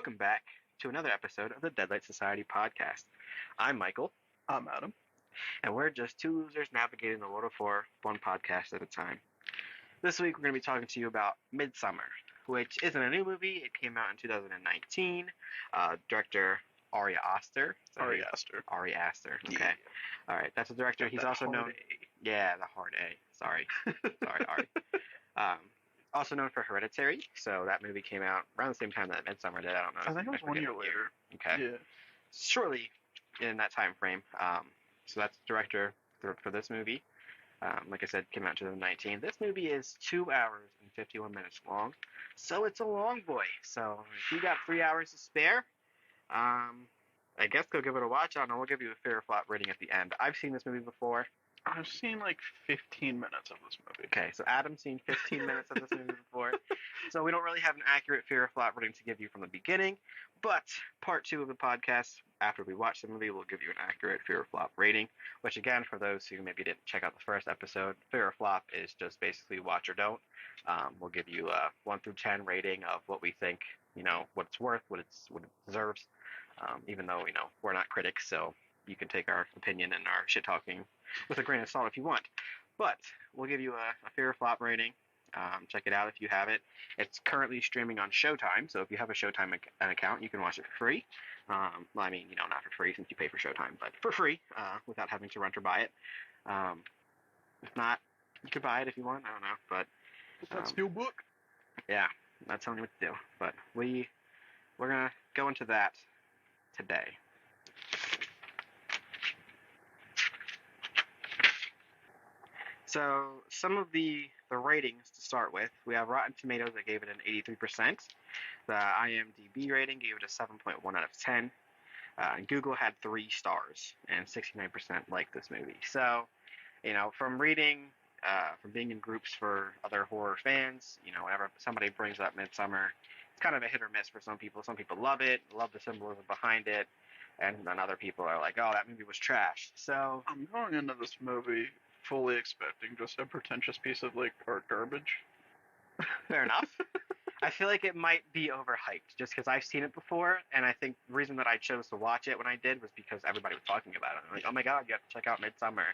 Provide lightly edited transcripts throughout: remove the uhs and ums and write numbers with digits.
welcome back to another episode of the Deadlights Society podcast. I'm Michael, I'm Adam. and we're just two losers navigating the world of horror, one podcast at a time. This week we're going to be talking to you about Midsommar, which isn't a new movie. It came out in 2019. Director Ari Aster. Ari Aster. Ari Aster. Okay. Yeah. All right. That's a director. He's also known. Yeah, the hard A. Sorry, Ari. Also known for Hereditary. So that movie came out around the same time that Midsommar did. I don't know. I think it was 1 year later. Okay. Yeah. Shortly in that time frame. So that's the director for this movie. Like I said, came out in 2019. This movie is 2 hours and 51 minutes long, so it's a long boy. So if you got 3 hours to spare, I guess go give it a watch. I don't know. We'll give you a fair flop rating at the end. I've seen this movie before. I've seen like 15 minutes of this movie. Okay, so Adam's seen 15 minutes of this movie before, so we don't really have an accurate fear or flop rating to give you from the beginning, but part 2 of the podcast, after we watch the movie, we'll give you an accurate fear or flop rating, which again, for those who maybe didn't check out the first episode, fear or flop is just basically watch or don't. We'll give you a 1 through 10 rating of what we think, what it's worth, what it deserves, even though, we're not critics, so you can take our opinion and our shit talking with a grain of salt if you want. But we'll give you a fear or flop rating. Check it out if you have it. It's currently streaming on Showtime, so if you have a Showtime account, you can watch it for free. Well, I mean, not for free since you pay for Showtime, but for free without having to rent or buy it. If not, you could buy it if you want. I don't know, but that Steelbook. Yeah, I'm not telling you what to do. But we're gonna go into that today. So some of the ratings to start with, we have Rotten Tomatoes that gave it an 83%. The IMDb rating gave it a 7.1 out of 10. And Google had 3 stars, and 69% liked this movie. So, from reading, from being in groups for other horror fans, whenever somebody brings up Midsommar, it's kind of a hit or miss for some people. Some people love it, love the symbolism behind it, and then other people are like, oh, that movie was trash. So I'm going into this movie fully expecting just a pretentious piece of art garbage. Fair enough. I feel like it might be overhyped just because I've seen it before, and I think the reason that I chose to watch it when I did was because everybody was talking about it. I'm like, oh my god, you have to check out Midsommar.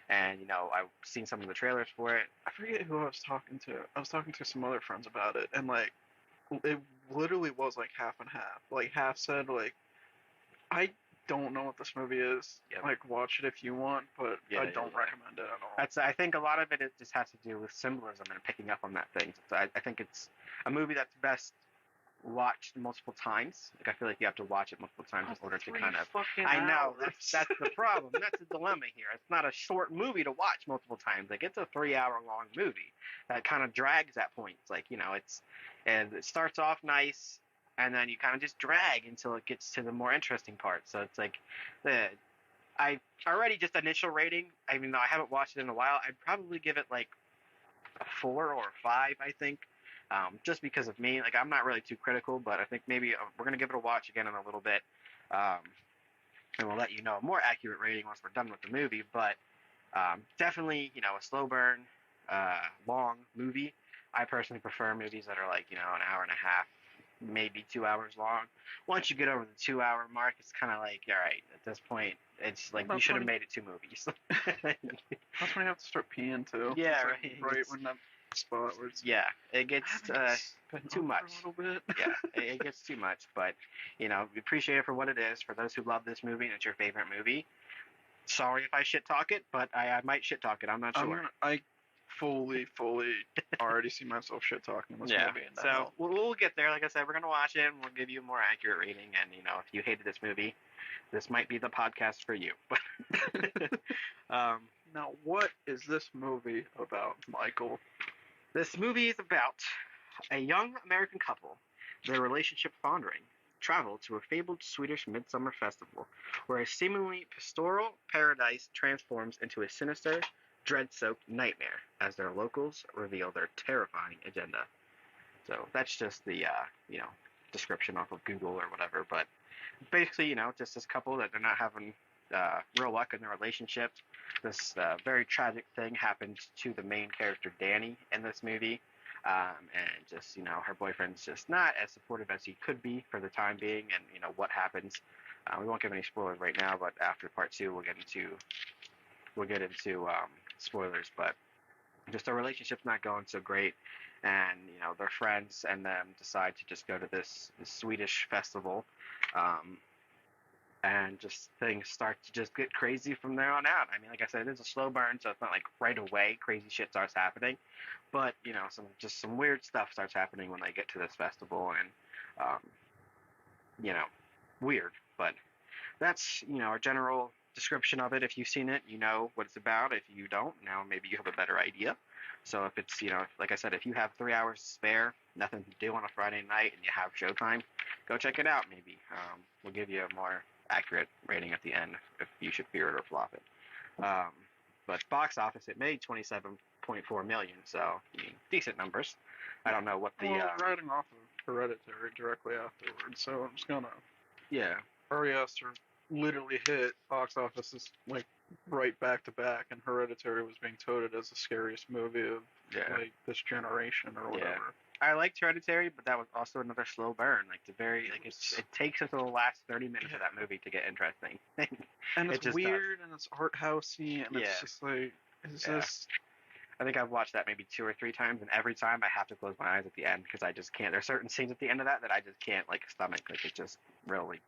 And, I've seen some of the trailers for it. I forget who I was talking to. I was talking to some other friends about it, and it literally was half and half. Half said I don't know what this movie is. Yep. Watch it if you want, but I don't recommend it at all. I think a lot of it just has to do with symbolism and picking up on that thing. So I think it's a movie that's best watched multiple times. I feel like you have to watch it multiple times in order to kind of. I know that's the problem. That's the dilemma here. It's not a short movie to watch multiple times. It's a 3-hour-long movie that kind of drags at points. And it starts off nice. And then you kind of just drag until it gets to the more interesting part. So it's I already just initial rating. I mean, though I haven't watched it in a while, I'd probably give it a 4 or a 5. I think, just because of me. I'm not really too critical, but I think maybe we're gonna give it a watch again in a little bit, and we'll let you know a more accurate rating once we're done with the movie. But definitely, a slow burn, long movie. I personally prefer movies that are an hour and a half. Maybe 2 hours long. Once you get over the 2-hour mark, it's kind of all right, at this point, it's you should have made it 2 movies. That's when you have to start peeing too. Yeah, right when that spot where it's... Yeah, it gets too much. A little bit. Yeah, it gets too much, but, we appreciate it for what it is. For those who love this movie and it's your favorite movie, sorry if I shit talk it, but I might shit talk it, I'm not sure. I fully already see myself shit talking this movie. So we'll get there. Like I said, we're gonna watch it and we'll give you a more accurate rating. And if you hated this movie, this might be the podcast for you. Now, what is this movie about, Michael? This movie is about a young American couple, their relationship foundering, travel to a fabled Swedish midsummer festival, where a seemingly pastoral paradise transforms into a sinister, dread-soaked nightmare as their locals reveal their terrifying agenda. So that's just the, description off of Google or whatever. But basically, just this couple that they're not having real luck in their relationship. This very tragic thing happened to the main character, Danny, in this movie. and just her boyfriend's just not as supportive as he could be for the time being, and what happens. We won't give any spoilers right now, but after part 2, we'll get into spoilers. But just their relationship's not going so great, and their friends and them decide to just go to this Swedish festival, and just things start to just get crazy from there on out. I mean, like I said, it is a slow burn, so it's not like right away crazy shit starts happening, but some weird stuff starts happening when they get to this festival, and weird. But that's our general description of it. If you've seen it, you know what it's about. If you don't, now maybe you have a better idea. So if it's like I said, if you have 3 hours to spare, nothing to do on a Friday night, and you have showtime, go check it out. Maybe we'll give you a more accurate rating at the end if you should fear it or flop it. But box office, it made $27.4 million, so decent numbers. I don't know what the writing off of Hereditary directly afterwards, so I'm just gonna Ari Aster literally hit box offices like right back to back, and Hereditary was being touted as the scariest movie of like this generation or whatever. I liked Hereditary, but that was also another slow burn. Like it takes until the last 30 minutes of that movie to get interesting. And it's weird, and it's art housey, and it's just like just. I think I've watched that maybe 2 or 3 times, and every time I have to close my eyes at the end because I just can't. There's certain scenes at the end of that I just can't stomach. Like it's just really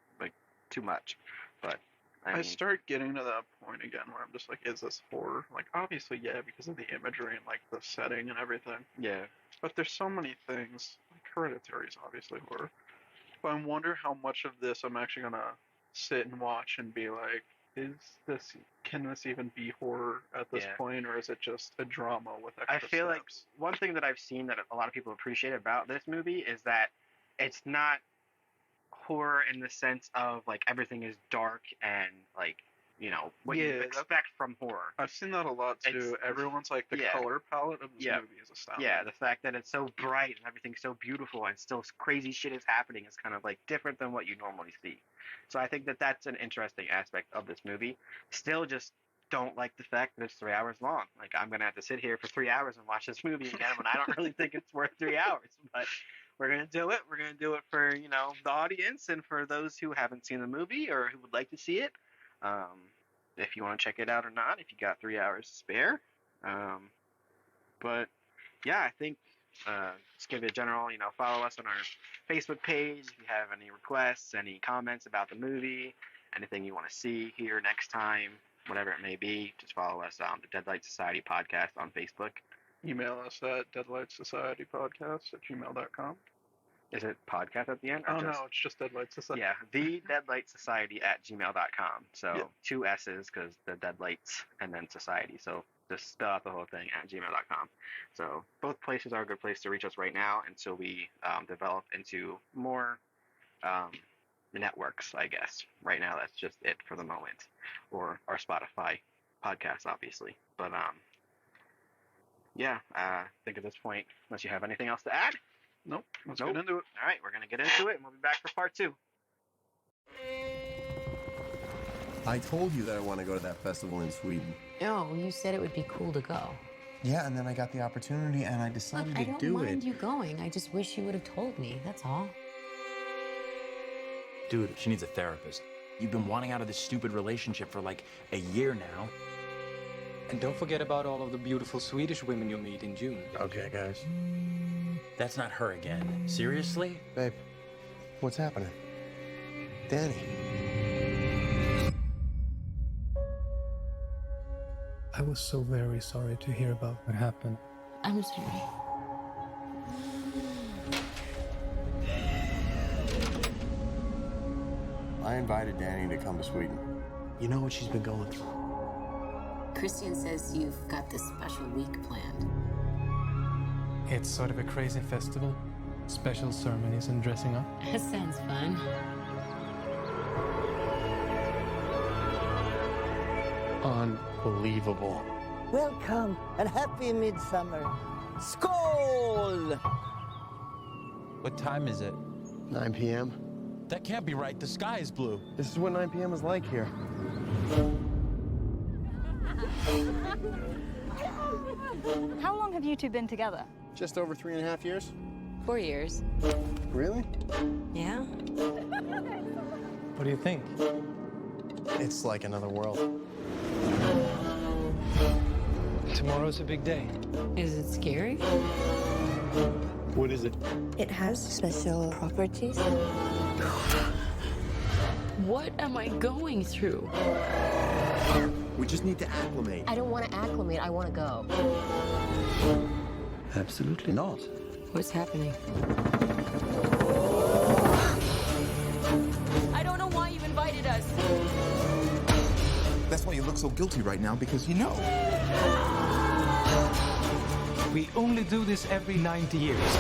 too much. But I start getting to that point again where I'm just like, is this horror? Like, obviously, because of the imagery and like the setting and everything. Yeah. But there's so many things. Like Hereditary is obviously horror. But I wonder how much of this I'm actually gonna sit and watch and be like, can this even be horror at this point, or is it just a drama with extra I feel steps? like one thing that I've seen that a lot of people appreciate about this movie is that it's not horror in the sense of like everything is dark and like what you expect from horror. I've seen that a lot too. Everyone's like the color palette of this movie is astounding. Yeah, the fact that it's so bright and everything's so beautiful and still crazy shit is happening is kind of like different than what you normally see. So I think that that's an interesting aspect of this movie. Still just don't like the fact that it's 3 hours long. Like I'm gonna have to sit here for 3 hours and watch this movie again when I don't really think it's worth 3 hours. But we're going to do it. We're going to do it for, the audience and for those who haven't seen the movie or who would like to see it. If you want to check it out or not, if you got 3 hours to spare. But, yeah, I think just give it a general, follow us on our Facebook page. If you have any requests, any comments about the movie, anything you want to see here next time, whatever it may be, just follow us on the Deadlights Society podcast on Facebook. Email us at deadlightsocietypodcast@gmail.com. Is it podcast at the end? No, it's just Deadlights Society. Yeah, the Deadlights Society @gmail.com. So 2 S's because the Deadlights and then Society. So just spell out the whole thing @gmail.com. So both places are a good place to reach us right now until we develop into more networks, I guess. Right now, that's just it for the moment. Or our Spotify podcast, obviously. But I think at this point, unless you have anything else to add? Nope. Let's get into it. All right, we're going to get into it, and we'll be back for part 2. I told you that I want to go to that festival in Sweden. No, you said it would be cool to go. Yeah, and then I got the opportunity, and I decided to do it. I don't mind you going. I just wish you would have told me. That's all. Dude, she needs a therapist. You've been wanting out of this stupid relationship for like a year now. And don't forget about all of the beautiful Swedish women you'll meet in June. Okay, guys. That's not her again. Seriously? Babe, what's happening? Danny. I was so very sorry to hear about what happened. I'm sorry. I invited Danny to come to Sweden. You know what she's been going through. Christian says you've got this special week planned. It's sort of a crazy festival. Special ceremonies and dressing up. That sounds fun. Unbelievable. Welcome and happy Midsommar. Skål! What time is it? 9 p.m. That can't be right. The sky is blue. This is what 9 p.m. is like here. How long have you two been together? Just over 3.5 years? 4 years. Really? Yeah? What do you think? It's like another world. Tomorrow's a big day. Is it scary? What is it? It has special properties. What am I going through? We just need to acclimate. I don't want to acclimate. I want to go. Absolutely not. What's happening? I don't know why you invited us. That's why you look so guilty right now, because you know. We only do this every 90 years.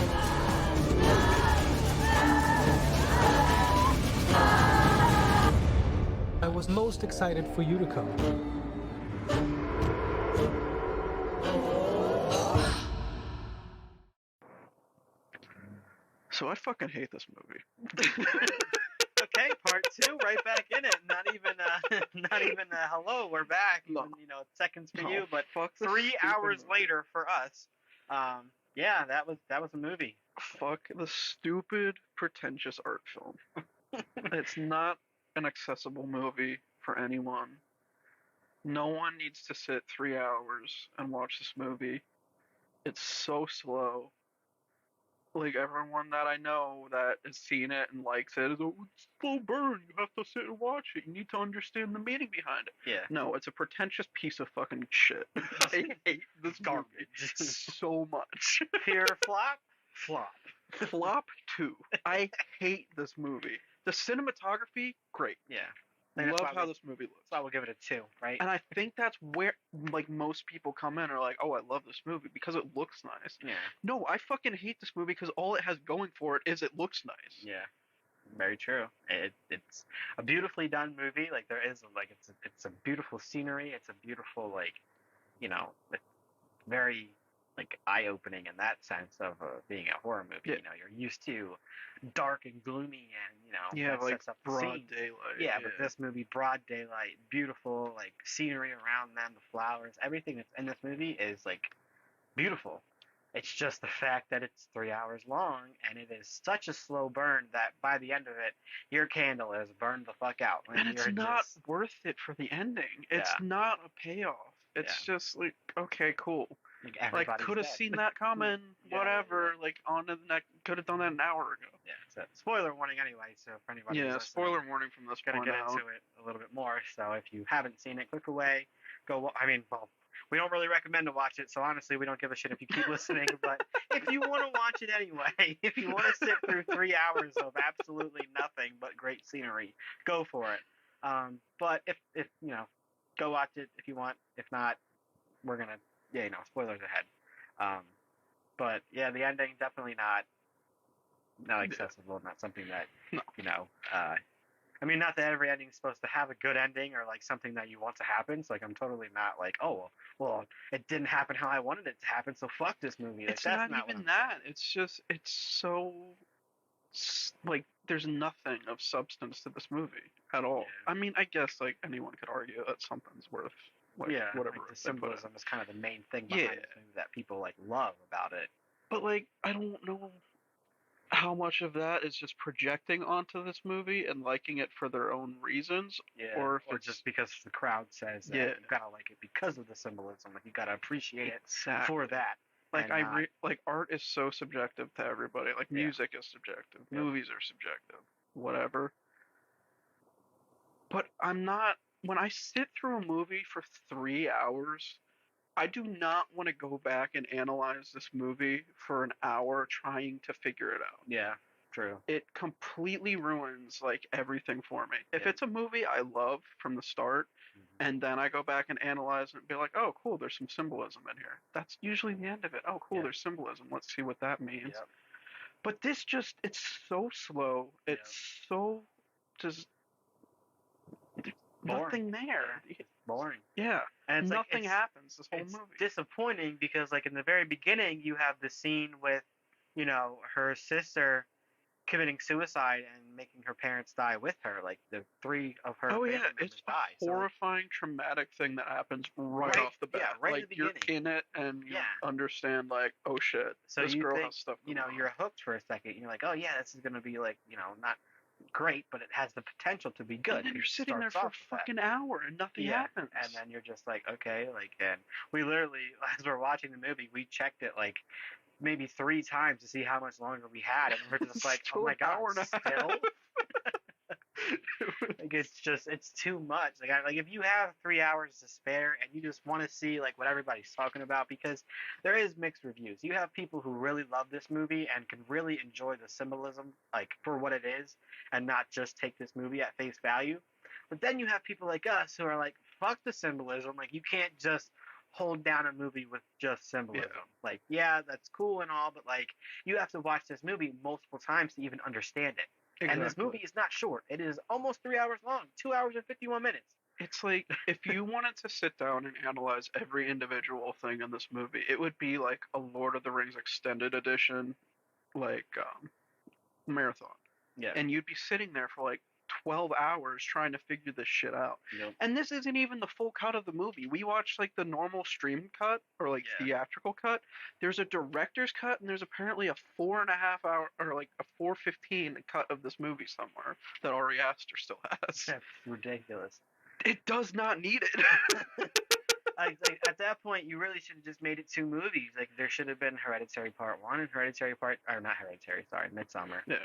I was most excited for you to come. So I fucking hate this movie. Okay, part 2, right back in it. Not even hello, we're back. No. Even, seconds for No, you, but fuck this 3 stupid hours movie. later for us. Yeah, that was a movie. Fuck the stupid, pretentious art film. It's not an accessible movie for anyone. No one needs to sit 3 hours and watch this movie. It's so slow. Like, everyone that I know that has seen it and likes it is, oh, it's slow burn. You have to sit and watch it. You need to understand the meaning behind it. Yeah. No, it's a pretentious piece of fucking shit. I hate this garbage so much. Pure flop. Flop 2. I hate this movie. The cinematography, great. Yeah. Love how this movie looks. So we'll give it a 2, right? And I think that's where, like, most people come in and are like, oh, I love this movie because it looks nice. Yeah. No, I fucking hate this movie because all it has going for it is it looks nice. Yeah. Very true. It's a beautifully done movie. Like, there is, like, it's a beautiful scenery. It's a beautiful, like, it's very, like, eye-opening in that sense of being a horror movie. Yeah. You're used to dark and gloomy and, Yeah, that like sets up the broad scene. daylight. Yeah, but this movie, broad daylight, beautiful, like, scenery around them, the flowers, everything that's in this movie is, like, beautiful. It's just the fact that it's 3 hours long, and it is such a slow burn that by the end of it, your candle is burned the fuck out. And it's not worth it for the ending. It's not a payoff. It's just like, okay, cool. Like, could have seen that coming, whatever. Like, on to the next, could have done that an hour ago. Yeah, it's a spoiler warning anyway, so for anybody who's listening, spoiler warning from this gonna point get out. into it a little bit more. So if you haven't seen it, click away. We don't really recommend to watch it, so honestly, we don't give a shit if you keep listening. But if you want to watch it anyway, if you want to sit through 3 hours of absolutely nothing but great scenery, go for it. But if go watch it if you want. If not, we're gonna spoilers ahead. But yeah, the ending definitely not accessible. Not something that not that every ending is supposed to have a good ending or like something that you want to happen. So like, I'm totally not like, oh well, it didn't happen how I wanted it to happen, so fuck this movie. Like, It's not even that. It's just, it's so, like, there's nothing of substance to this movie at all. Yeah. I mean, I guess like anyone could argue that something's worth, like, whatever. Like, the symbolism is kind of the main thing behind this movie that people like love about it. But like, I don't know how much of that is just projecting onto this movie and liking it for their own reasons, or if it's just because the crowd says that you gotta like it because of the symbolism. Like, you gotta appreciate it for that. Like, like, art is so subjective to everybody. Like, music is subjective, movies are subjective, whatever. But I'm not. When I sit through a movie for 3 hours, I do not want to go back and analyze this movie for an hour trying to figure it out. Yeah, true. It completely ruins, like, everything for me. If it's a movie I love from the start, and then I go back and analyze it and be like, oh, cool, there's some symbolism in here. That's usually the end of it. Oh, cool, there's symbolism. Let's see what that means. Yep. But this just, it's so slow. It's so just... Boring. Nothing there. Boring. Yeah. And it's nothing happens this whole it's movie. Disappointing because, like, in the very beginning, you have the scene with, her sister committing suicide and making her parents die with her. Like the 3 of her. Oh family yeah, members it's a die. horrifying, traumatic thing that happens right off the bat. Yeah, right like at the you're beginning. in it and you understand like, oh shit, So this you girl think, has stuff. you're hooked for a second. You're like, oh yeah, this is gonna be like, not great, but it has the potential to be good. And then you're sitting there for a fucking hour and nothing happens. And then you're just like, okay, like, and we literally, as we're watching the movie, we checked it like maybe 3 times to see how much longer we had, and we're just like, oh my god, still. Like it's too much. Like if you have 3 hours to spare and you just want to see like what everybody's talking about, because there is mixed reviews. You have people who really love this movie and can really enjoy the symbolism like for what it is and not just take this movie at face value. But then you have people like us who are like, fuck the symbolism. Like you can't just hold down a movie with just symbolism. Yeah. Like, yeah, that's cool and all, but like you have to watch this movie multiple times to even understand it. Exactly. And this movie is not short. It is almost 3 hours long, 2 hours and 51 minutes. It's like, if you wanted to sit down and analyze every individual thing in this movie, it would be like a Lord of the Rings extended edition, like, marathon. Yeah. And you'd be sitting there for like 12 hours trying to figure this shit out. Yep. And this isn't even the full cut of the movie. We watched like the normal stream cut or like theatrical cut. There's a director's cut and there's apparently a 4.5 hour or like a 4:15 cut of this movie somewhere that Ari Aster still has. That's ridiculous. It does not need it. like at that point, you really should have just made it 2 movies. Like there should have been Hereditary Part 1 and Midsommar. Yeah.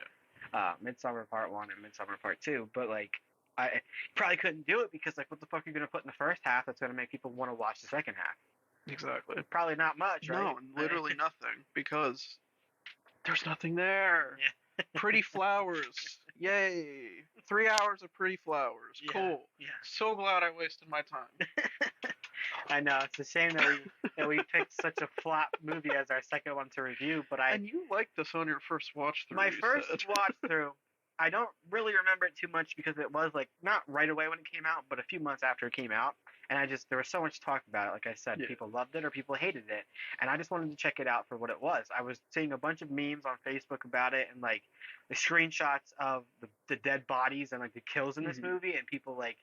Midsommar Part 1 and Midsommar Part 2, but like I probably couldn't do it because like what the fuck are you gonna put in the first half that's gonna make people want to watch the second half? Exactly. Probably not much, right? No, literally nothing, because there's nothing there. Yeah. Pretty flowers. Yay. 3 hours of pretty flowers. Yeah. Cool. Yeah. So glad I wasted my time. I know, it's a shame that we picked such a flop movie as our second one to review, but And you liked this on your first watch through. My first watch through, I don't really remember it too much because it was like not right away when it came out, but a few months after it came out, and there was so much talk about it. Like I said, people loved it or people hated it, and I just wanted to check it out for what it was. I was seeing a bunch of memes on Facebook about it and like the screenshots of the dead bodies and like the kills in this movie, and people like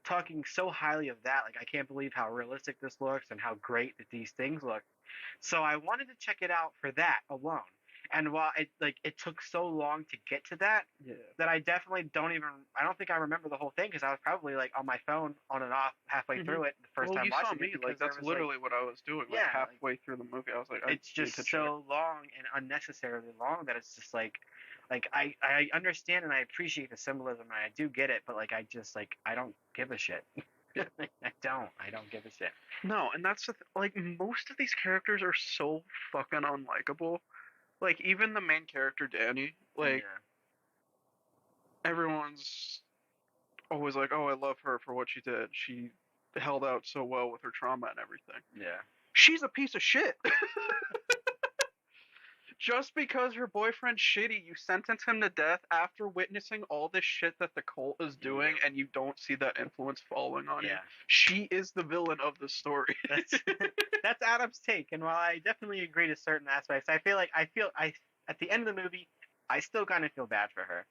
talking so highly of that. Like, I can't believe how realistic this looks and how great that these things look. So I wanted to check it out for that alone. And while it took so long to get to that, that I definitely don't think I remember the whole thing because I was probably like on my phone on and off halfway through it the first time watching it. Like that's literally what I was doing. Like halfway through the movie, I was like, it's just so long and unnecessarily long that it's just like I understand and I appreciate the symbolism and I do get it, but like I don't give a shit. I don't give a shit. No, and that's like most of these characters are so fucking unlikable. Like, even the main character, Danny, like, everyone's always like, oh, I love her for what she did. She held out so well with her trauma and everything. Yeah. She's a piece of shit. Just because her boyfriend's shitty, you sentence him to death after witnessing all this shit that the cult is doing, and you don't see that influence falling on you. She is the villain of the story. That's Adam's take, and while I definitely agree to certain aspects, I feel at the end of the movie, I still kind of feel bad for her,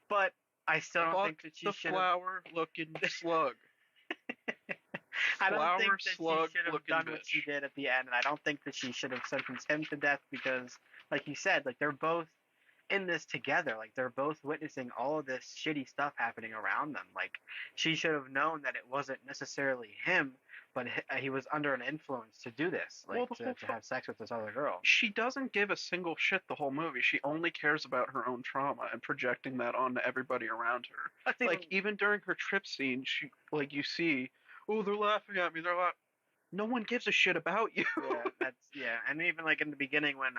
but I still don't think that she should. The flower-looking slug. I don't think that she should have done what she did at the end, and I don't think that she should have sentenced him to death because, like you said, like they're both in this together. Like they're both witnessing all of this shitty stuff happening around them. Like she should have known that it wasn't necessarily him, but he was under an influence to do this, like to have sex with this other girl. She doesn't give a single shit the whole movie. She only cares about her own trauma and projecting that onto everybody around her. Like even during her trip scene, she you see, oh, they're laughing at me. No one gives a shit about you. And even like in the beginning when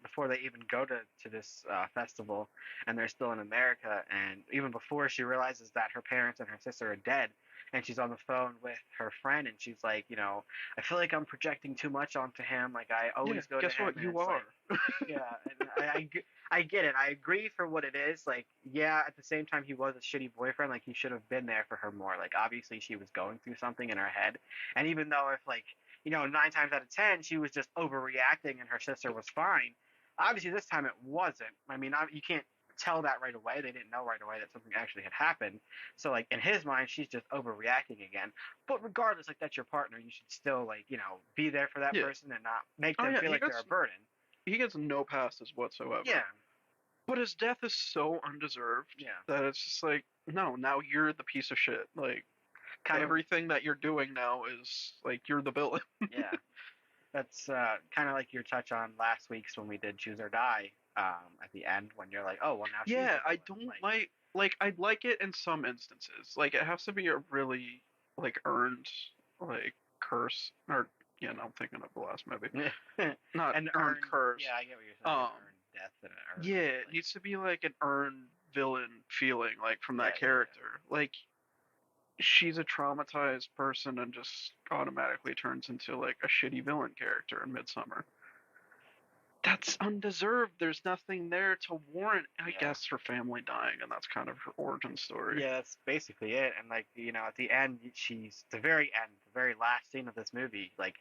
before they even go to this festival and they're still in America, and even before she realizes that her parents and her sister are dead, and she's on the phone with her friend, and she's like, I feel like I'm projecting too much onto him. Like I always go to him. Guess what? You are. And I get it. I agree for what it is. Like, at the same time, he was a shitty boyfriend. Like, he should have been there for her more. Like, obviously, she was going through something in her head. And even though if, 9 times out of 10, she was just overreacting and her sister was fine, obviously this time it wasn't. I mean, you can't tell that right away. They didn't know right away that something actually had happened. So like in his mind, she's just overreacting again. But regardless, like that's your partner. You should still like be there for that person and not make them feel like they're a burden. He gets no passes whatsoever. Yeah. But his death is so undeserved that it's just like, no, now you're the piece of shit. Like, everything that you're doing now is, like, you're the villain. Yeah. That's kind of like your touch on last week's when we did Choose or Die at the end, when you're like, oh, well, now she's the villain. I don't like, I'd like it in some instances. Like, it has to be a really, like, earned, like, curse. Or, I'm thinking of the last movie. Not an earned curse. Yeah, I get what you're saying. Earned death and an earned, it needs to be like an earned villain feeling, like from that character. Like she's a traumatized person and just automatically turns into like a shitty villain character in Midsommar. That's undeserved. There's nothing there to warrant, I guess, her family dying, and that's kind of her origin story. Yeah, that's basically it. And like at the end, the very last scene of this movie. Like,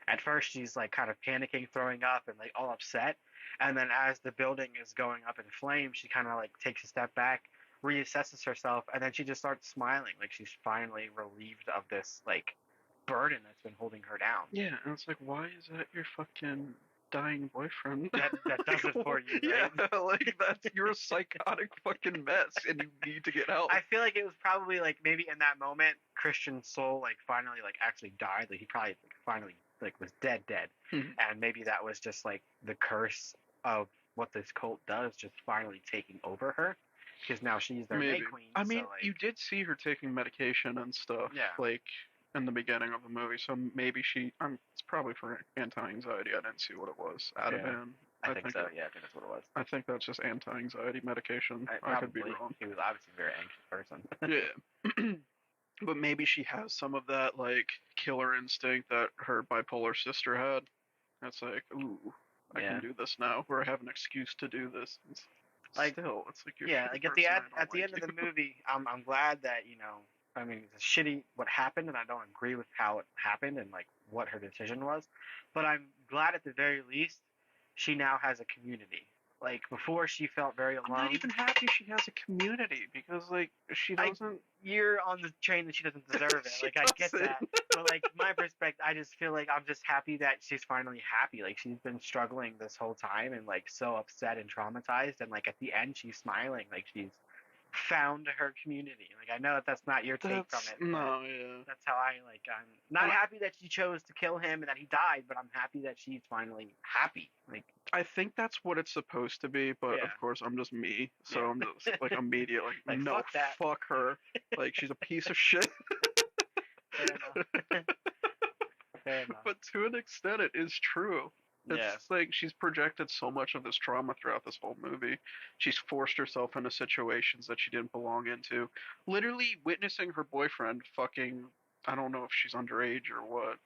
at first she's like kind of panicking, throwing up, and like all upset. And then as the building is going up in flames, she kind of like takes a step back, reassesses herself, and then she just starts smiling. Like she's finally relieved of this like burden that's been holding her down. Yeah, and it's like, why is that your fucking dying boyfriend? That does it for you, right? Yeah, like you're a psychotic fucking mess, and you need to get help. I feel like it was probably like maybe in that moment, Christian's soul like finally like actually died. Like he probably finally like was dead, and maybe that was just like the curse of what this cult does, just finally taking over her, because now she's their May Queen. I mean, so, like, you did see her taking medication and stuff, like in the beginning of the movie. So maybe it's probably for anti-anxiety. I didn't see what it was. Ativan. I think so. Yeah, I think that's what it was. I think that's just anti-anxiety medication. I could be wrong. He was obviously a very anxious person. Yeah. But maybe she has some of that, like, killer instinct that her bipolar sister had. That's like, ooh, I can do this now, or I have an excuse to do this. It's like you're like at the end of the movie, I'm glad that I mean, it's shitty what happened, and I don't agree with how it happened and like what her decision was, but I'm glad at the very least she now has a community. Like, before, she felt very alone. I'm not even happy she has a community, because, like, she doesn't... You're on the train that she doesn't deserve it. Like, I get that. But, like, my perspective, I just feel like I'm just happy that she's finally happy. Like, she's been struggling this whole time and, like, so upset and traumatized. And, like, at the end, she's smiling. Like, she's found her community. Like, I know that's not your take from it. No, yeah. That's how I'm not happy that she chose to kill him and that he died, but I'm happy that she's finally happy. Like, I think that's what it's supposed to be, but of course I'm just me, so I'm just like immediately like no, fuck her. Like, she's a piece of shit. Fair enough. But to an extent, it is true. It's like she's projected so much of this trauma throughout this whole movie. She's forced herself into situations that she didn't belong into. Literally witnessing her boyfriend fucking, I don't know if she's underage or what.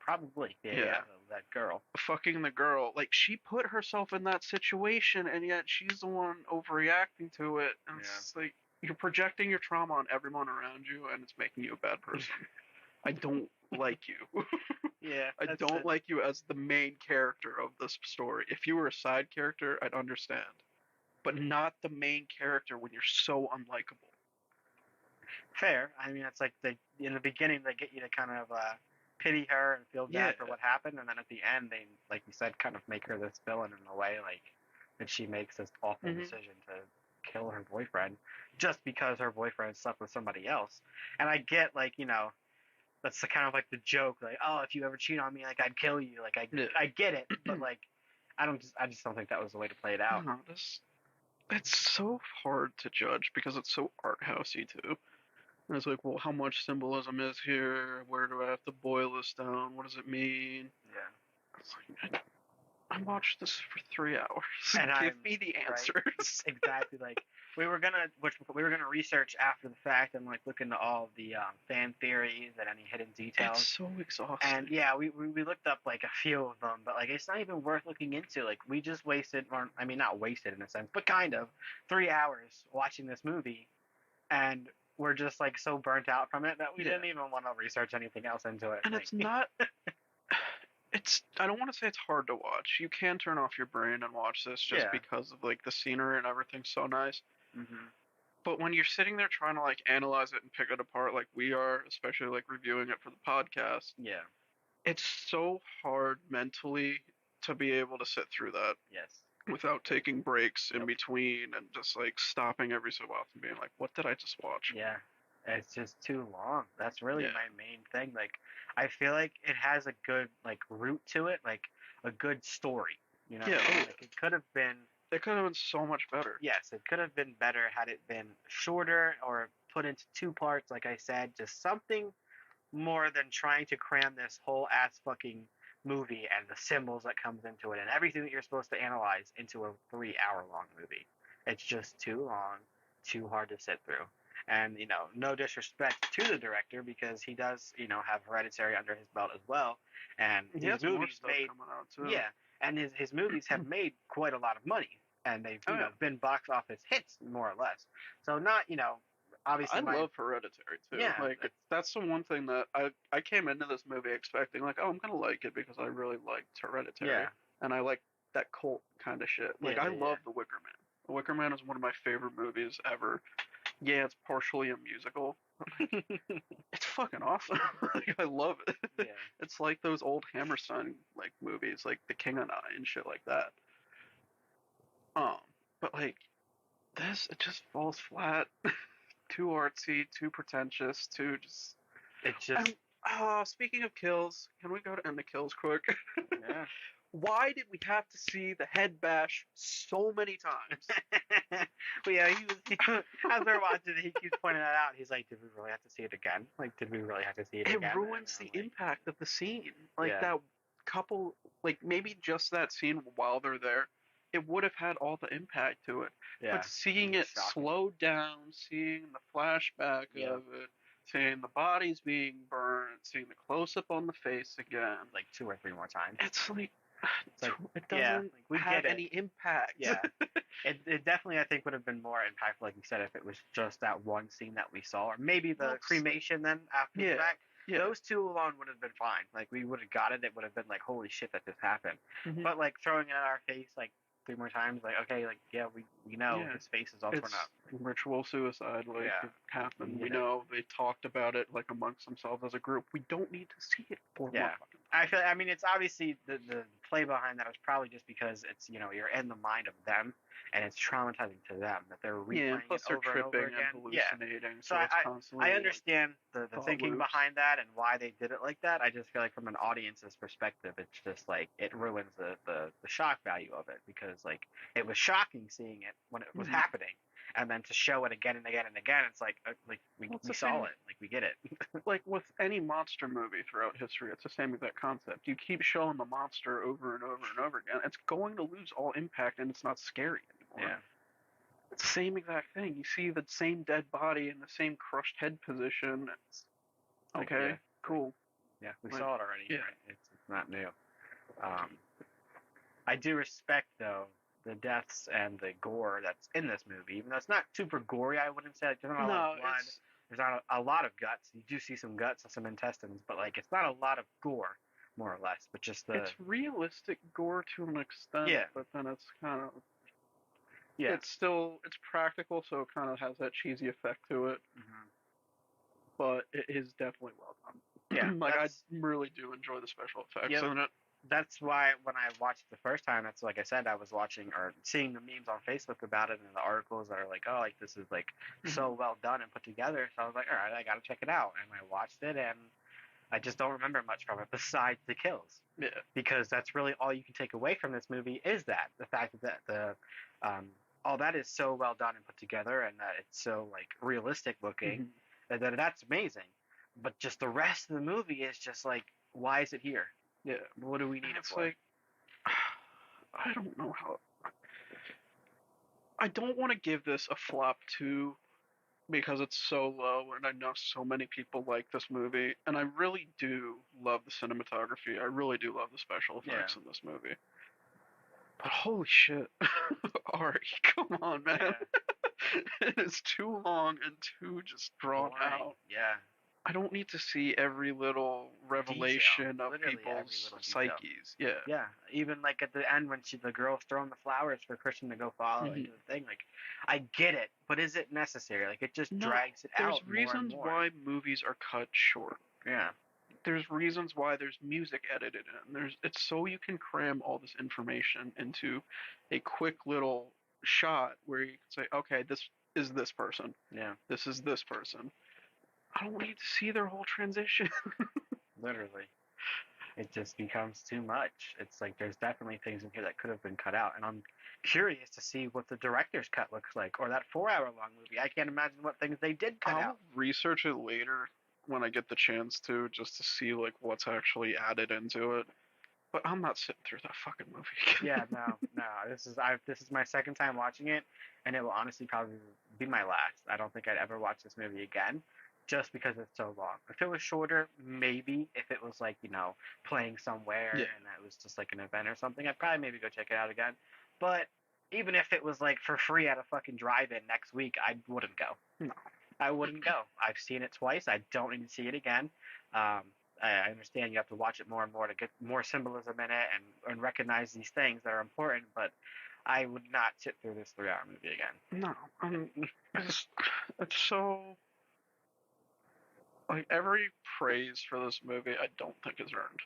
Probably. Yeah. That girl. Fucking the girl. Like, she put herself in that situation, and yet she's the one overreacting to it. And it's like, you're projecting your trauma on everyone around you, and it's making you a bad person. I don't like you. I don't like you as the main character of this story. If you were a side character, I'd understand. But not the main character when you're so unlikable. Fair. I mean, it's like in the beginning, they get you to kind of pity her and feel bad for what happened, and then at the end, they, like you said, kind of make her this villain in a way, like, that she makes this awful decision to kill her boyfriend just because her boyfriend slept with somebody else. And I get, like, that's kind of like the joke, like, oh, if you ever cheat on me, like, I'd kill you. Like, I get it, but like, I just don't think that was the way to play it out. No, it's so hard to judge because it's so art housey too. And it's like, well, how much symbolism is here? Where do I have to boil this down? What does it mean? Yeah. It's like, I watched this for 3 hours. And give me the answers. Right? Exactly. Like, we were gonna research after the fact and like look into all of the fan theories and any hidden details. It's so exhausting. And yeah, we looked up like a few of them, but like it's not even worth looking into. Like, we just wasted, or I mean, not wasted in a sense, but kind of 3 hours watching this movie, and we're just like so burnt out from it that we didn't even want to research anything else into it. And like, it's not. I don't want to say it's hard to watch. You can turn off your brain and watch this just because of like the scenery and everything's so nice. Mm-hmm. But when you're sitting there trying to like analyze it and pick it apart like we are, especially like reviewing it for the podcast, it's so hard mentally to be able to sit through that. Yes. Without taking breaks in between and just like stopping every so often being like, what did I just watch? Yeah. It's just too long. That's really my main thing. Like, I feel like it has a good like root to it, like a good story. You know, like it could have been so much better. Yes, it could have been better had it been shorter or put into 2 parts. Like I said, just something more than trying to cram this whole ass fucking movie and the symbols that comes into it and everything that you're supposed to analyze into a 3-hour-long movie. It's just too long, too hard to sit through. And, you know, no disrespect to the director because he does, you know, have Hereditary under his belt as well. And his movies made, and his movies have made quite a lot of money. And they've, you know, been box office hits, more or less. So not, you know, obviously. I love Hereditary, too. Yeah. Like, that's the one thing that I came into this movie expecting, like, oh, I'm going to like it because I really liked Hereditary. Yeah. And I like that cult kind of shit. Like, I love The Wicker Man. The Wicker Man is one of my favorite movies ever. Yeah, it's partially a musical. It's fucking awesome. Like, I love it. Yeah. It's like those old Hammerstein like movies, like The King and I and shit like that. But like this, it just falls flat. Too artsy, too pretentious, too just. It's just. Speaking of kills, can we go to end the kills quick? Yeah. Why did we have to see the head bash so many times? Well, yeah, as they're watching it, he keeps pointing that out. He's like, did we really have to see it again? Like, did we really have to see it again? It ruins the impact of the scene. Like, that couple, like, maybe just that scene while they're there, it would have had all the impact to it. Yeah. But seeing it slowed down, seeing the flashback of it, seeing the bodies being burned, seeing the close-up on the face again. Like 2 or 3 more times. It's like, it like, doesn't we have any impact. Yeah. It definitely, I think, would have been more impactful, like you said, if it was just that one scene that we saw. Or maybe the cremation then after the fact. Yeah. Those 2 alone would have been fine. Like, we would have got it. It would have been like, holy shit, that just happened. Mm-hmm. But, like, throwing it in our face, like, 3 more times, like, okay, like, yeah, we know his face is all torn up. Ritual suicide, like, it happened. We know they talked about it, like, amongst themselves as a group. We don't need to see it for more. I mean, it's obviously the play behind that was probably just because it's, you know, you're in the mind of them, and it's traumatizing to them that they're replaying plus it over and over again. And hallucinating. So it's constantly, I understand the thinking behind that and why they did it like that. I just feel like from an audience's perspective, it's just like it ruins the shock value of it because like it was shocking seeing it when it was happening. And then to show it again and again and again, it's like we saw it, like we get it. Like with any monster movie throughout history, it's the same exact concept. You keep showing the monster over and over and over again, it's going to lose all impact, and it's not scary anymore. Yeah, it's the same exact thing. You see the same dead body in the same crushed head position. It's okay, cool. Yeah, we saw it already. Yeah, right? It's not new. I do respect though the deaths and the gore that's in this movie. Even though it's not super gory, I wouldn't say. There's not a lot of blood. There's not a lot of guts. You do see some guts and some intestines, but like it's not a lot of gore, more or less. But just the it's realistic gore to an extent. Yeah. But then it's kind of it's practical, so it kind of has that cheesy effect to it. Mm-hmm. But it is definitely well done. Yeah, like I really do enjoy the special effects in it. That's why when I watched it the first time, that's like I said, I was watching or seeing the memes on Facebook about it and the articles that are like, oh, like this is like so well done and put together. So I was like, all right, I got to check it out. And I watched it and I just don't remember much from it besides the kills. Yeah. Because that's really all you can take away from this movie is that the fact that all that is so well done and put together and that it's so like realistic looking that that's amazing. But just the rest of the movie is just like, why is it here? Yeah. What do we need it for? Like, I don't know how. I don't want to give this a flop 2 because it's so low, and I know so many people like this movie, and I really do love the cinematography. I really do love the special effects in this movie. But holy shit, Ari, come on, man! It is too long and too just drawn out. Yeah. I don't need to see every little revelation of Literally every people's little detail. psyches. Yeah. Yeah, even like at the end when the girl's throwing the flowers for Christian to go follow into the thing. Like, I get it, but is it necessary? Like, it just drags it out. There's reasons why movies are cut short. Yeah. There's reasons why there's music edited in. It's so you can cram all this information into a quick little shot where you can say, okay, this is this person. Yeah. This is this person. I don't need to see their whole transition. Literally. It just becomes too much. It's like there's definitely things in here that could have been cut out, and I'm curious to see what the director's cut looks like, or that 4-hour-long movie. I can't imagine what things they did cut out. I'll research it later when I get the chance to, just to see like what's actually added into it. But I'm not sitting through that fucking movie again. Yeah, no. This is my second time watching it, and it will honestly probably be my last. I don't think I'd ever watch this movie again, just because it's so long. If it was shorter, maybe. If it was like, playing somewhere and that was just like an event or something, I'd probably maybe go check it out again. But even if it was like for free at a fucking drive-in next week, I wouldn't go. No. I wouldn't go. I've seen it twice. I don't need to see it again. I understand you have to watch it more and more to get more symbolism in it and recognize these things that are important, but I would not sit through this 3-hour movie again. No. It's so... Like, every praise for this movie I don't think is earned.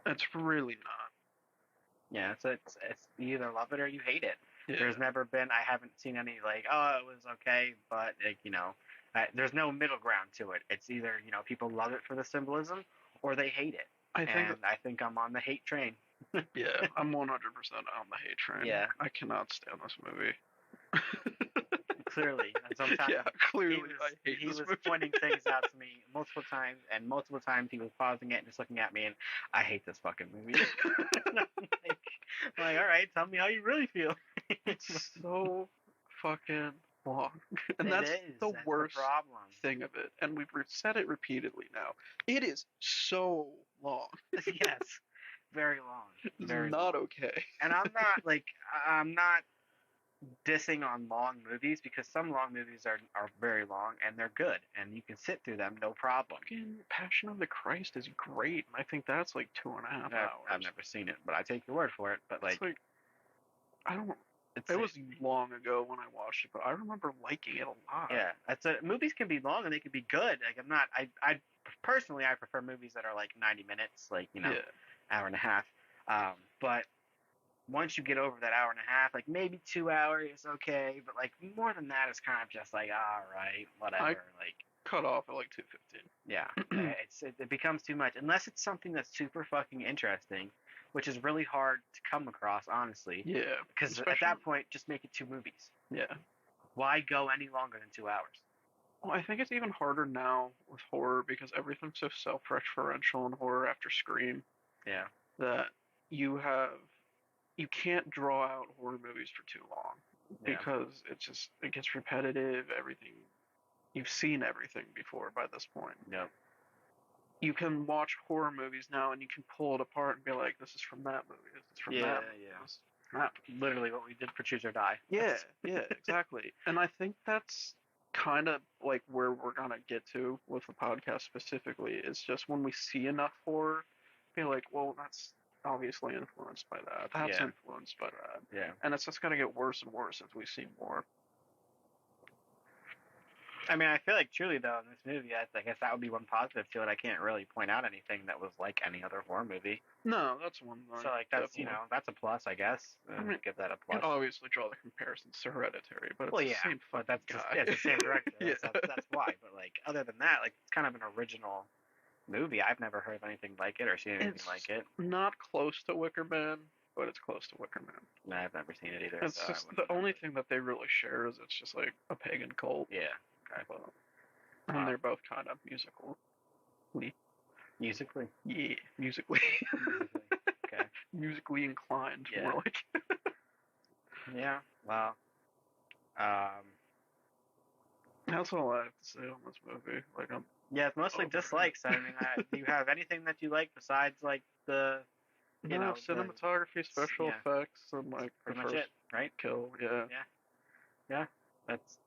It's really not. Yeah, it's you either love it or you hate it. Yeah. There's never been, I haven't seen any like, oh, it was okay, but like, there's no middle ground to it. It's either, people love it for the symbolism or they hate it. I think I'm on the hate train. Yeah, I'm 100% on the hate train. Yeah. I cannot stand this movie. Clearly. Sometimes yeah, clearly I hate he this was movie. pointing things out to me multiple times, and multiple times he was pausing it and just looking at me, and I hate this fucking movie. I'm like, all right, tell me how you really feel. It's so fucking long. And that's the worst thing of it. And we've said it repeatedly now. It is so long. Yes. Very long. It's not okay. And I'm not dissing on long movies, because some long movies are very long and they're good and you can sit through them no problem. Fucking Passion of the Christ is great. I think that's like 2.5 hours. I've never seen it, but I take your word for it. But like I don't. It was long ago when I watched it, but I remember liking it a lot. Yeah, movies can be long and they can be good. Like I personally I prefer movies that are like 90 minutes, like hour and a half. But once you get over that hour and a half, like maybe 2 hours is okay, but like more than that is kind of just like, all right, whatever. Like cut off at like 2:15. Yeah, it becomes too much unless it's something that's super fucking interesting, which is really hard to come across, honestly. Yeah. Because at that point, just make it 2 movies. Yeah. Why go any longer than 2 hours? Well, I think it's even harder now with horror because everything's so self-referential in horror after Scream. Yeah. That you can't draw out horror movies for too long because it gets repetitive. Everything, you've seen everything before by this point. Yeah. You can watch horror movies now and you can pull it apart and be like, this is from that movie. This is from that movie. Literally what we did for Choose or Die. Yeah, exactly. And I think that's kind of like where we're going to get to with the podcast specifically. Is just when we see enough horror, be like, well, that's obviously influenced by that. That's influenced by that. Yeah. And it's just going to get worse and worse as we see more. I mean, I feel like truly though in this movie, I guess that would be one positive to it. I can't really point out anything that was like any other horror movie. No, that's one thing. So like that's that's a plus, I guess. I mean, give that a plus. You can obviously draw the comparisons to Hereditary, but it's the same fucking that's guy. It's the same director. That's why. But like other than that, like it's kind of an original movie. I've never heard of anything like it or seen anything like it. Not close to Wicker Man, but it's close to Wicker Man. No, I've never seen it either. It's just the only thing that they really share is it's just like a pagan cult. Yeah. Okay. And they're both kind of musical. Musically? Yeah, musically. Okay. Musically inclined, more like. Yeah, well. That's all I have to say on this movie. Like, it's mostly dislikes. I mean, do you have anything that you like besides like the, cinematography, special effects, and like pretty much it, right? Kill, Yeah.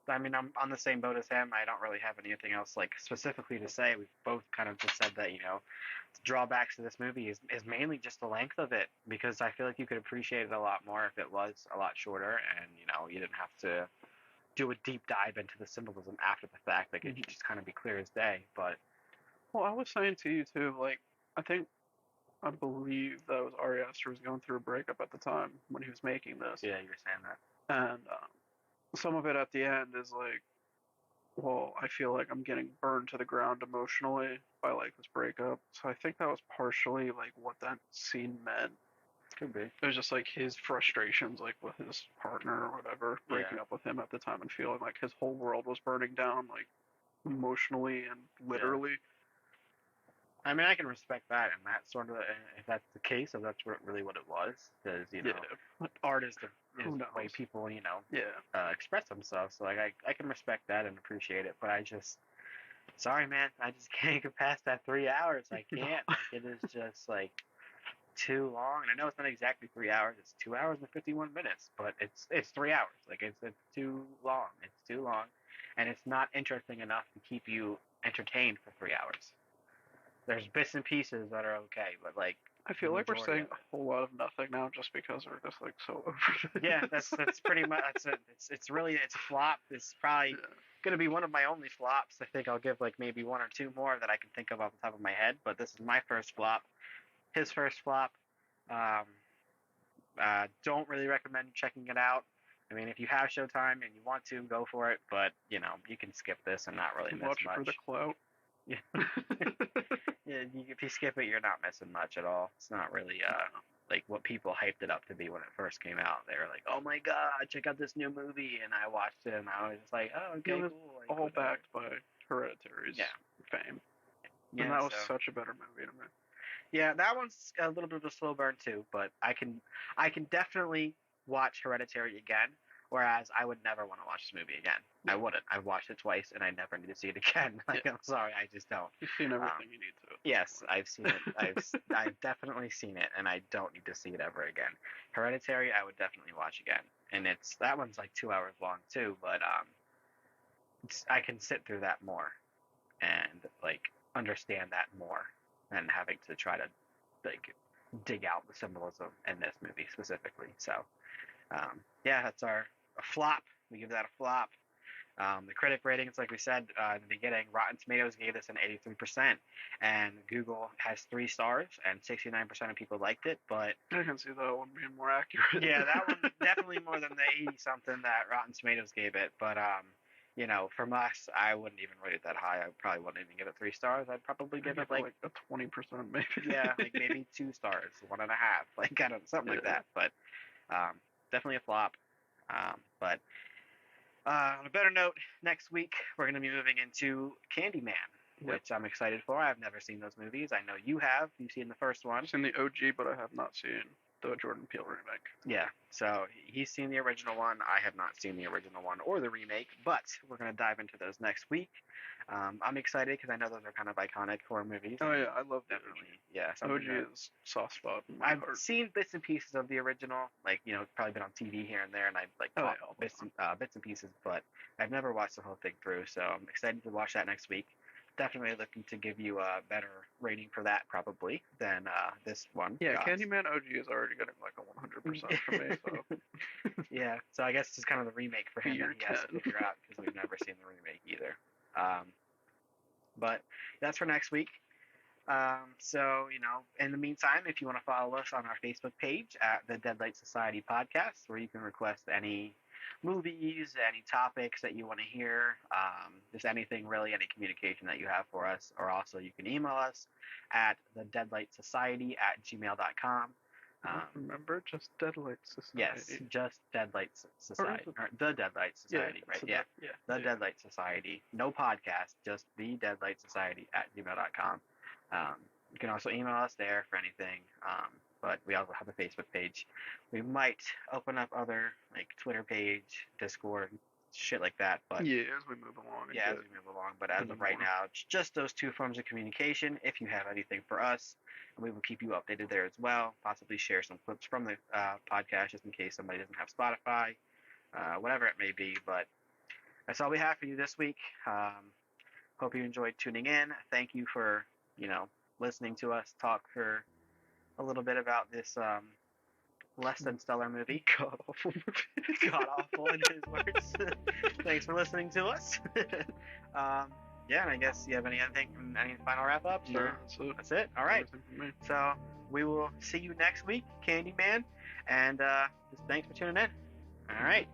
I'm on the same boat as him. I don't really have anything else like specifically to say. We've both kind of just said that, the drawbacks to this movie is mainly just the length of it, because I feel like you could appreciate it a lot more if it was a lot shorter, and you didn't have to do a deep dive into the symbolism after the fact. Like, it could just kind of be clear as day. But well, I was saying to you too, like, I believe that was Ari Aster was going through a breakup at the time when he was making this. Yeah, you were saying that. And some of it at the end is like, well, I feel like I'm getting burned to the ground emotionally by like this breakup. So I think that was partially like what that scene meant. Could be. It was just like his frustrations, like with his partner or whatever, breaking up with him at the time and feeling like his whole world was burning down, like emotionally and literally. Yeah. I mean, I can respect that, and that sort of, if that's the case, if that's really what it was, because art is the way people express themselves. So like, I can respect that and appreciate it, but sorry man, I just can't get past that 3 hours. I can't. Like, it is just like too long. And I know it's not exactly 3 hours; it's 2 hours and 51 minutes, but it's 3 hours. Like, it's too long. It's too long, and it's not interesting enough to keep you entertained for 3 hours. There's bits and pieces that are okay, but like, I feel like we're saying a whole lot of nothing now just because we're just like so over it. Yeah, that's pretty much that's it. It's a flop. It's probably gonna be one of my only flops. I think I'll give like maybe one or two more that I can think of off the top of my head, but this is my first flop. His first flop. Don't really recommend checking it out. I mean, if you have Showtime and you want to, go for it, but you can skip this and not really miss watch much. Watch it for the clout. Yeah. Yeah, if you skip it, you're not missing much at all. It's not really like what people hyped it up to be when it first came out. They were like, "Oh my god, check out this new movie!" And I watched it, and I was just like, "Oh, okay, it was cool." All backed by Hereditary's fame. Yeah, and that was such a better movie to me. Yeah, that one's a little bit of a slow burn too, but I can definitely watch Hereditary again. Whereas I would never want to watch this movie again. I wouldn't. I've watched it twice, and I never need to see it again. Like, I'm sorry, I just don't. You've seen everything you need to. Yes, I've seen it. I've definitely seen it, and I don't need to see it ever again. Hereditary, I would definitely watch again, and that one's like 2 hours long too. But I can sit through that more, and like understand that more, than having to try to like dig out the symbolism in this movie specifically. So, that's our flop. We give that a flop. The critic ratings, like we said in the beginning, Rotten Tomatoes gave this an 83%, and Google has 3 stars, and 69% of people liked it. But I can see that one being more accurate. Yeah, that one definitely more than the 80-something that Rotten Tomatoes gave it. But from us, I wouldn't even rate it that high. I probably wouldn't even give it 3 stars. I'd probably give it like a 20%, maybe. Yeah, like maybe 2 stars, 1.5, like kind of something like that. But definitely a flop. But on a better note, next week we're going to be moving into Candyman, which I'm excited for. I've never seen those movies. I know you have. You've seen the first one. I've seen the OG, but I have not seen the Jordan Peele remake. Yeah, so he's seen the original one. I have not seen the original one or the remake, but we're going to dive into those next week. I'm excited because I know those are kind of iconic horror movies. Oh yeah, I love that. Definitely. Yeah, OG is soft spot in my I've heart. seen bits and pieces of the original, like probably been on TV here and there, and I've like caught bits and pieces, but I've never watched the whole thing through. So I'm excited to watch that next week. Definitely looking to give you a better rating for that probably than this one. Yeah, Candyman OG is already getting like a 100% for me. So. Yeah, so I guess it's kind of the remake for him that he has to figure out because we've never seen the remake either. But that's for next week. So, in the meantime, if you want to follow us on our Facebook page at the Deadlights Society Podcast, where you can request any movies, any topics that you want to hear, just anything really, any communication that you have for us, or also you can email us at thedeadlightsociety@gmail.com. Remember, just Deadlights Society. Yes, just Deadlights Society. Or the Deadlights Society, right? Yeah. The Deadlights Society. No podcast, just the Deadlights Society @gmail.com. You can also email us there for anything. But we also have a Facebook page. We might open up other, like Twitter page, Discord, shit like that. But yeah, as we move along. Yeah, as we move along. But as of right now, it's just those 2 forms of communication. If you have anything for us, we will keep you updated there as well. Possibly share some clips from the podcast just in case somebody doesn't have Spotify, whatever it may be. But that's all we have for you this week. Hope you enjoyed tuning in. Thank you for, listening to us talk for a little bit about this less than stellar movie. God awful movie. God awful in his words. Thanks for listening to us. And I guess you have any final wrap ups? No, that's it. All right. So we will see you next week, Candyman, and just thanks for tuning in. All right.